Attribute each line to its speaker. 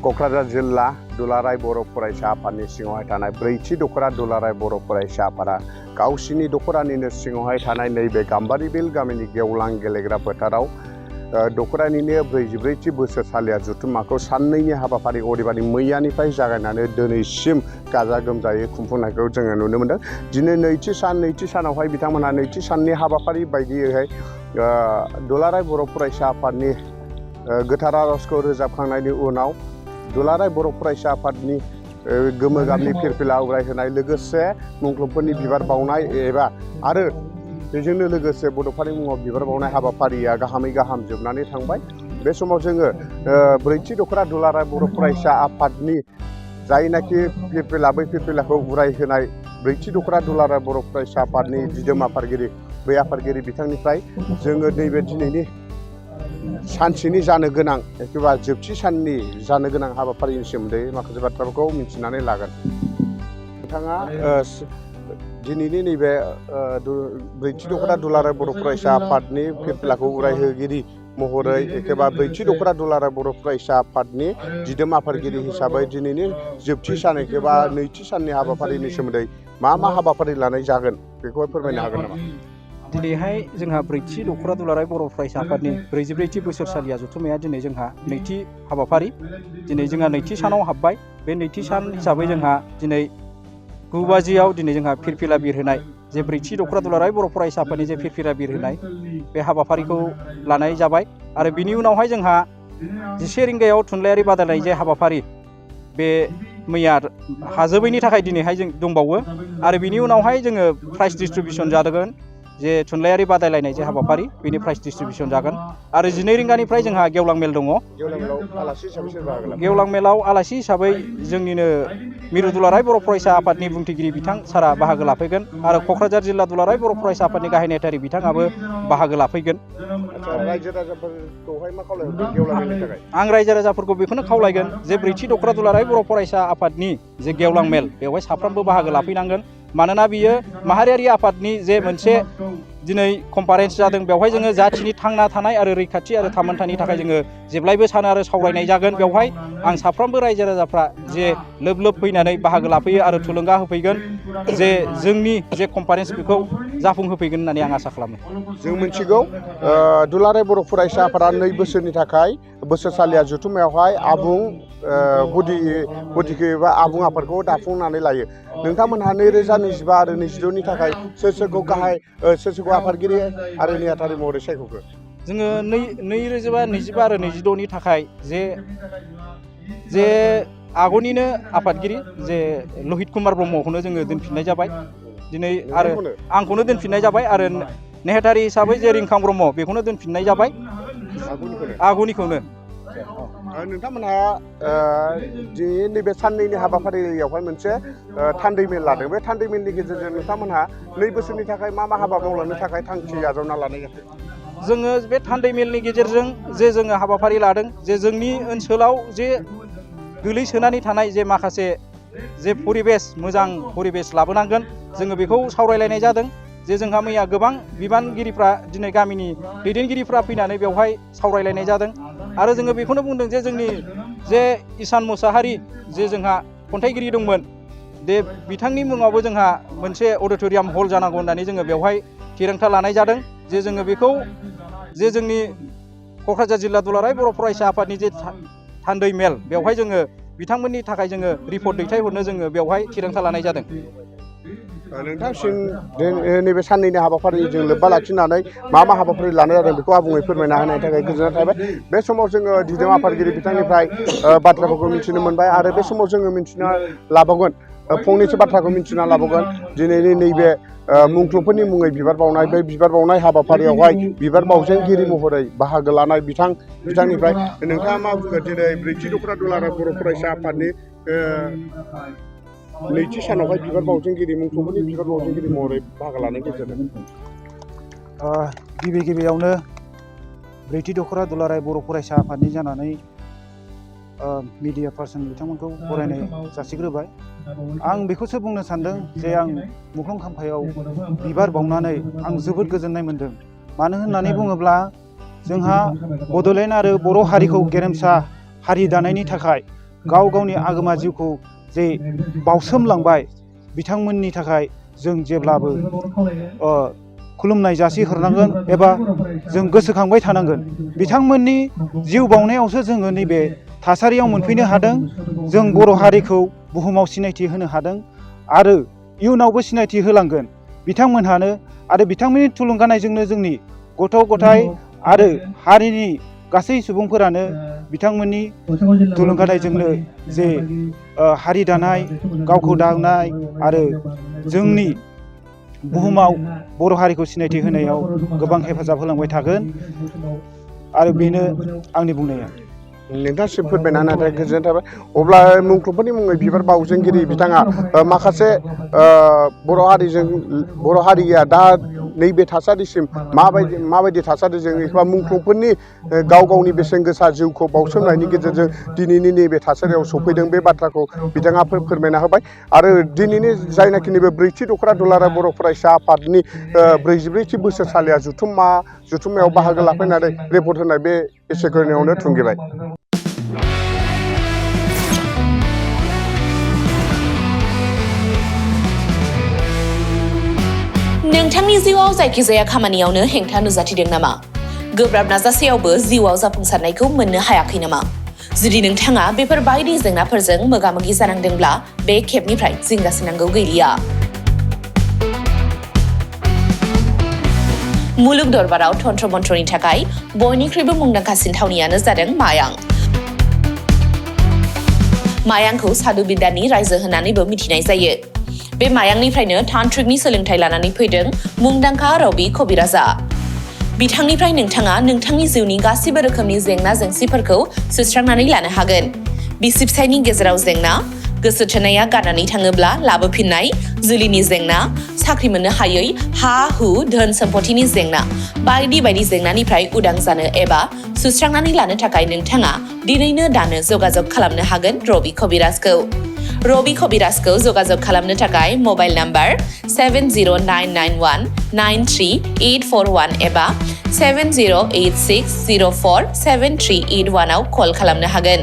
Speaker 1: क'क्राझार जिल्ला दुलाराय बर' फरायसा आफादनि सिङावहाय थानाय ब्रैथि दख'रा दुलाराय बर' फरायसा आफादा गावसिनि दख'रानिनो सिङावहाय थानाय नैबे गाम्बारि बिल गामिनि गेवलां गेलेग्रा फोथाराव दख'रानिनो 44थि बोसोरसालिया जथुम्माखौ साननैनि हाबाफारि अदेबानि मैयानिफ्राय जागायनानै दिनैसिम गाजा गोमजायै खुंफुंनायखौ जोङो नुनो मोन्दों। दिनै नैथि सानावहाय बिथांमोनहा नैथि साननि हाबाफारि बायदियैहाय दुलाराय बर' फरायसा आफादनि गोथार आर'जखौ रोजाबखांनायनि उनाव दुलाराय बर' फरायसा आफादनि गोमो गाबनि फिरफिला उरायहोनाय लोगोसे मुंख्लंफोरनि बिबार बावनाय एबा आरो बेजोंनो लोगोसे बड'फानि मुङाव बिबार बावनाय हाबाफारिया गाहामै गाहाम जोबनानै थांबाय। बे समाव जोङो ब्रैथि दख'रा दुलाराय बर' फरायसा आफादनि जायनाखि फिरफिला बै फिरफिलाखौ उरायहोनाय ब्रैथि दख'रा दुलाराय बर' फरायसा आफादनि दिदोम आफादगिरि बै आफादगिरि बिथांनिफ्राय जोङो नैबे दिनैनि सानसेनि जानो गोनां एबा जोबथि साननि जानो गोनां हाबाफारिनि सोमोन्दै माखासे बाथ्राफोरखौ मिथिनानै लागोन। नोंथाङा दिनैनि नैबे ब्रैथि दख'रा दुलाराय बर' फरायसा आफादनि फिरफिलाखौ उरायहोगिरि महरै एबा ब्रैथि दख'रा दुलाराय बर' फरायसा आफादनि दिदोम आफादगिरि हिसाबै दिनैनि जोबथि सान एबा नैथि साननि हाबाफारिनि सोमोन्दै मा हाबाफारि लानाय जागोन बेखौहाय फोरमायनो हागोन नामा?
Speaker 2: दिनैहाय जोंहा ब्रैथि दख'रा दुलाराय बर' फरायसा आफादनि 44थि बोसोरसालिया जथुम्माया दिनै जोंहा नैथि हाबाफारि। दिनै जोंहा नैथि सानाव हाबबाय। बे नैथि सान हिसाबै जोंहा दिनै 9 बाजियाव दिनै जोंहा फिरफिला बिरहोनाय जे ब्रैथि दख'रा दुलाराय बर' फरायसा आफादनि जे फिरफिला बिरहोनाय बे हाबाफारिखौ लानाय जाबाय। आरो बिनि उनावहाय जोंहा 11 रिंगायाव थुनलाइयारि बादायनाय जे हाबाफारि बे मैया हाजोबैनि थाखाय दिनैहाय जों दंबावो। आरो बिनि उनावहाय जोङो प्राइज डिस्ट्रिबिउसन जागोन। जे थुनलाइयारि बादायलायनाय जे हाबाफारि बेनि प्राइज डिस्ट्रिबिउसन जागोन। आरो 12 रिंगानिफ्राय जोंहा गेवलां मेल दङ। गेवलां मेलाव आलासि हिसाबै जोंनिनो मिरु दुलाराय बर' फरायसा आफादनि बुंथिगिरि बिथां सारा बाहागो लाफैगोन। आरो क'क्राझार जिल्ला दुलाराय बर' फरायसा आफादनि गाहाय नेहाथारि बिथाङाबो बाहागो लाफैगोन। आं रायजो राजाफोरखौ बेखौनो खावलायगोन जे ब्रैथि दख'रा दुलाराय बर' फरायसा आफादनि जे गेवलां मेल बेवहाय साफ्रोमबो बाहागो लाफैनांगोन। मानोना बियो माहारियारि आफादनि जे मोनसे दिनै कनफारेन्स जादों। बेवहाय जोङो जाथिनि थांना थानाय आरो रैखाथि आरो थामोनथानि थाखाय जोङो जेब्लायबो सानो आरो सावरायनाय जागोन। बेवहाय आं साफ्रोमबो रायजो राजाफ्रा जे लोब फैनानै बाहागो लाफैयो आरो थुलुंगा होफैगोन जे जोंनि जे कनफारेन्स बेखौ जाफुंहोफैगोन होननानै आं आसा खालामो।
Speaker 1: जों मिथिगौ दुलाराय बर' फरायसा आफादा 2 बोसोरनि थाखाय बोसोरसालिया जथुम्मायावहाय आबुं गुदिखौ एबा आबुं आफादखौ दाफुंनानै लायो। नोंथांमोनहा 2025 आरो 2026नि थाखाय सोरखौ आफादगिरि आरो नेहाथारि महरै सायख'खो?
Speaker 2: जोङो 2025 आरो 2026नि थाखाय जे आगनिनो आफादगिरि जे लहित कुमार ब्रह्मखौनो जोङो दोनफिननाय जाबाय दिनै आरो आंखौनो दोनफिननाय जाबाय। आरो नेहाथारि हिसाबै जे रिंखां ब्रह्म बेखौनो दोनफिननाय जाबाय आगनिखौनो।
Speaker 1: नोंथांमोनहा नैबे साननैनि हाबाफारियावहाय मोनसे थान्दै मेल लादों। बे थान्दै मेलनि गेजेरजों नोंथांमोनहा 2 बोसोरनि थाखाय मा हाबा मावलांनो थाखाय थांखि आजावना लानाय जाखो?
Speaker 2: जोङो बे थान्दै मेलनि गेजेरजों जे जोङो हाबाफारि लादों जे जोंनि ओनसोलाव जे गोलैसोनानै थानाय जे माखासे जे मोजां परिबेस लाबोनांगोन जोङो बेखौ सावरायलायनाय जादों। जे जोंहा मैया गोबां बिबानगिरिफ्रा दिनै गामिनि दैदेनगिरिफ्रा फैनानै बेवहाय सावरायलायनाय जादों। आरो जोङो बेखौनो बुंदों जे जोंनि जे इसान मुसाहारि जे जोंहा खन्थाइगिरि दंमोन दे बिथांनि मुङावबो जोंहा मोनसे अडिट'रियाम हल जानांगौ होननानै जोङो बेवहाय थिरांथा लानाय जादों। जे जोङो बेखौ जे जोंनि क'क्राझार जिल्ला दुलाराय बर' फरायसा आफादनि जे थान्दै मेल बेवहाय जोङो बिथांमोननि थाखाय जोङो रिपर्ट दैथायहरनो जोङो बेवहाय थिरांथा लानाय जादों।
Speaker 1: नोंथांसिम नैबे साननैनि हाबाफारिजों लोब्बा लाखिनानै मा हाबाफारि लानाय जादों बेखौ आबुङै फोरमायना होनायनि थाखाय गोजोननाय थाबाय। बे समाव जोङो दिदोम आफादगिरि बिथांनिफ्राय बाथ्राफोरखौ मिथिनो मोनबाय। आरो बे समाव जोङो मिथिना लाबावगोन फंनैसो बाथ्राखौ मिथिना लाबावगोन। दिनैनि नैबे मुंख्लंफोरनि मुङै बिबार बावनाय बे बिबार बावनाय हाबाफारियावहाय बिबार बावजेनगिरि महरै बाहागो लानाय बिथांनिफ्राय नोंथाङा मा बुंगोन? दिनै ब्रैथि दख'रा दुलाराय बर' फरायसा आफादनि नैथि सानावहाय बिबार बावजेनगिरि मुंख्लंफोरनि बिबार बावजेनगिरि महरै बाहागो लानायनि गेजेरजों
Speaker 3: गिबियावनो ब्रैथि दख'रा दुलाराय बर' फरायसा आफादनि जानानै मिडिया पार्सन बिथांमोनखौ बरायनाय जासिग्रोबाय। आं बेखौसो बुंनो सानदों जे आं मुख्लं खाम्फायाव बिबार बावनानै आं जोबोद गोजोननाय मोन्दों। मानो होननानै बुङोब्ला जोंहा बड'लेण्ड आरो बर' हारिखौ गेरेमसा हारि दानायनि थाखाय गाव गावनि आगोमा जिउखौ जे बावसोमलांबाय बिथांमोननि थाखाय जों जेब्लाबो खुलुमनाय जासिहरनांगोन एबा जों गोसोखांबाय थानांगोन। बिथांमोननि जिउ बावनायावसो जोङो नैबे थासारियाव मोनफैनो हादों। जों बर' हारिखौ बुहुमाव सिनायथि होनो हादों आरो इयुनावबो सिनायथि होलांगोन बिथांमोनहानो। आरो बिथांमोननि थुलुंगानायजोंनो जोंनि गथ' गथाय आरो हारिनि गासै सुबुंफोरानो बिथांमोननि थुलुंगानायजोंनो जे हारि दानाय, गावखौ दानाय आरो जोंनि बुहुमाव बर' हारिखौ सिनायथि होनायाव गोबां हेफाजाब होलांबाय थागोन आरो बेनो आंनि बुंनाया।
Speaker 1: नोंथांसिम फोरमायना नाथाय गोजोननाय थाबाय। अब्ला मुंख्लबफोरनि मुङै बिबार बावजेनगिरि बिथाङा माखासे बर' हारिया दा नैबे थासारिसिम माबायदि थासारिजों एबा मुंख्लबफोरनि गाव गावनि बेसेन गोसा जिउखौ बावसोमनायनि गेजेरजों दिनैनि नैबे थासारियाव सफैदों बे बाथ्राखौ बिथाङा फोरमायना होबाय। आरो दिनैनि जायनाखि नैबे ब्रैथि दख'रा दुलाराय बर' फरायसा आफादनि 44थि बोसोरसालिया जथुम्मायाव बाहागो लाफैनानै रिपर्ट होनाय बे एसेखिनियावनो थुंगेबाय।
Speaker 4: नोंथांनि जिउआव जायखिजाया खामानियावनो हेंथा नुजाथिदों नामा? गोब्राब नाजासेयावबो जिउआव जाफुंसारनायखौ मोननो हायाखै नामा? जुदि नोंथाङा बेफोर बायदि जेंनाफोरजों मोगा-मोगि जानांदोंब्ला बे खेबनिफ्राय जिंगासिनांगौ गैलिया। मुलुग दरबाराव तन्त्र मन्त्रनि थाखाय बयनिख्रुइबो मुंदांखासिन थावनियानो जादों मायां। मायांखौ साधु बिद्यानि रायजो होननानैबो मिथिनाय जायो। बे मायांनिफ्रायनो तान्त्रिकनि सोलोंथाइ लानानै फैदों मुंदांखा रबि कबिराजा। बिथांनिफ्राय नोंथाङा नोंथांनि जिउनि गासिबो रोखोमनि जेंना जेंसिफोरखौ सुस्रांनानै लानो हागोन। बिसि फिसायनि गेजेराव जेंना, गोसो थोनाया गारनानै थाङोब्ला लाबोफिननाय, जुलिनि जेंना, साख्रि मोननो हायै, हा-हु, धोन सम्पथिनि जेंना, बायदि बायदि जेंनानिफ्राय उदां जानो एबा सुस्रांनानै लानो थाखाय नोंथाङा दिनैनो दानो जगाजग खालामनो हागोन रबि कबिराजखौ। रबि कबिराजखौ जगाजग खालामनो थाखाय मबाइल नाम्बार 7099193841 एबा 7086047381 आव कल खालामनो हागोन।